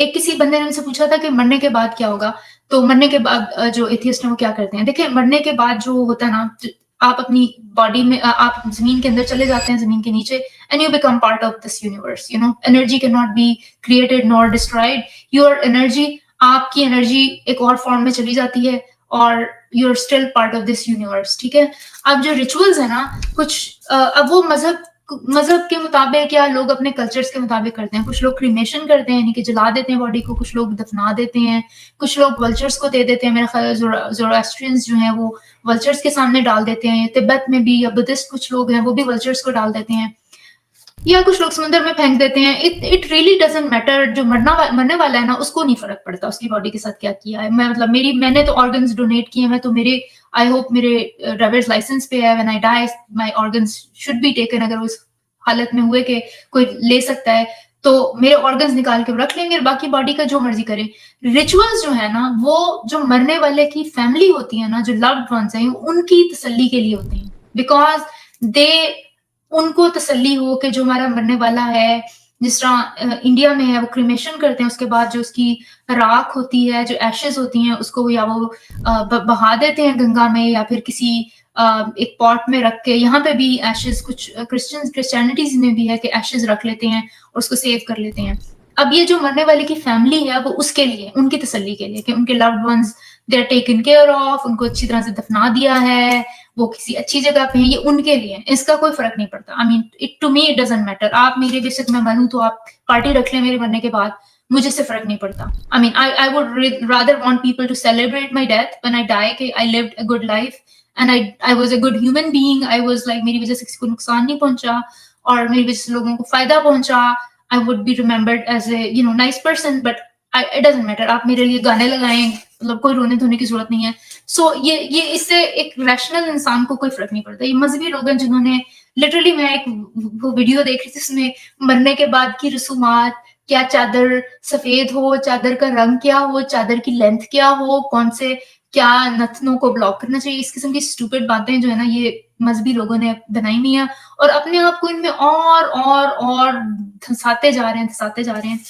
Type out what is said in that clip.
एक किसी बंदे ने मुझसे पूछा था कि मरने के बाद क्या होगा? तो मरने के बाद जो एथियस्ट हैं वो क्या करते हैं? देखिए मरने के बाद जो होता है ना, आप अपनी बॉडी में आप ज़मीन के अंदर चले जाते हैं, ज़मीन के नीचे and you become part of this universe, you know? Energy can not be created nor destroyed. Your energy आपकी एनर्जी एक और फॉर्म में चली जाती है और you are still part of this universe, ठीक है? अब जो रिचुअल्स है ना, कुछ अब वो मज़हब के मुताबिक या लोग अपने कल्चर्स के मुताबिक करते हैं। कुछ लोग क्रीमेशन करते हैं, यानी कि जला देते हैं बॉडी को, कुछ लोग दफना देते हैं, कुछ लोग वल्चर्स को दे देते हैं। मेरा ख्याल है ज़ोरोएस्ट्रियंस जो हैं वो वल्चर्स के सामने डाल देते हैं। तिब्बत में भी या बुद्धिस्ट कुछ लोग हैं वो भी वल्चर्स को डाल देते हैं, या कुछ लोग समुद्र में फेंक देते हैं। It really doesn't matter. जो मरने वाला है ना, उसको नहीं फर्क पड़ता उसकी बॉडी के साथ क्या किया है। मैं मतलब मैंने तो ऑर्गन्स डोनेट किए हैं, तो मेरे आई होप मेरे ड्राइवर्स लाइसेंस पे है, when I die my organs should be taken. अगर उस हालत में हुए कि कोई ले सकता है तो मेरे ऑर्गन्स निकाल के रख लेंगे और बाकी बॉडी का जो मर्जी करें। रिचुअल्स जो है ना, वो जो मरने वाले की फैमिली होती है ना, जो लव्ड वंस हैं, उनकी तसल्ली के लिए होते हैं। बिकॉज दे उनको तसल्ली हो कि जो हमारा मरने वाला है, जिस तरह इंडिया में है वो क्रीमेशन करते हैं, उसके बाद जो उसकी राख होती है, जो एशेज होती हैं, उसको या वो बहा देते हैं गंगा में या फिर किसी एक पॉट में रख के। यहाँ पे भी एशेज कुछ क्रिश्चियनिटीज में भी है कि एशेज रख लेते हैं और उसको सेव कर लेते हैं। अब ये जो मरने वाले की फैमिली है वो उसके लिए, उनकी तसल्ली के लिए कि उनके loved ones they are taken care of, उनको अच्छी तरह से दफना दिया है, वो किसी अच्छी जगह पे है, ये उनके लिए। इसका कोई फर्क नहीं पड़ता। I mean it to me it doesn't matter. आप मेरे बेशक मैं मरूं तो आप पार्टी रख लें मेरे मरने के बाद, मुझे इससे फर्क नहीं पड़ता। I mean I would rather want people to celebrate my death when I die कि I lived a good life and I was a good human being. I was like मेरी वजह से किसी को नुकसान नहीं पहुंचा और मेरी वजह से लोगों को फायदा पहुंचा। I would be remembered as a nice person. But it doesn't matter आप मेरे लिए गाने लगाएं, मतलब कोई रोने धोने की जरूरत नहीं है। ये इससे एक रैशनल इंसान को कोई फर्क नहीं पड़ता। ये मजहबी लोग हैं जिन्होंने लिटरली, मैं एक वो वीडियो देख रही थी जिसमें मरने के बाद की रसूमात, क्या चादर सफेद हो, चादर का रंग क्या हो, चादर की लेंथ क्या हो, कौन से क्या नथनों को ब्लॉक करना चाहिए, इस किस्म की स्टूपिड बातें जो है ना, ये मजहबी लोगों ने बनाई हुई है और अपने आप को इनमें और धंसाते जा रहे हैं।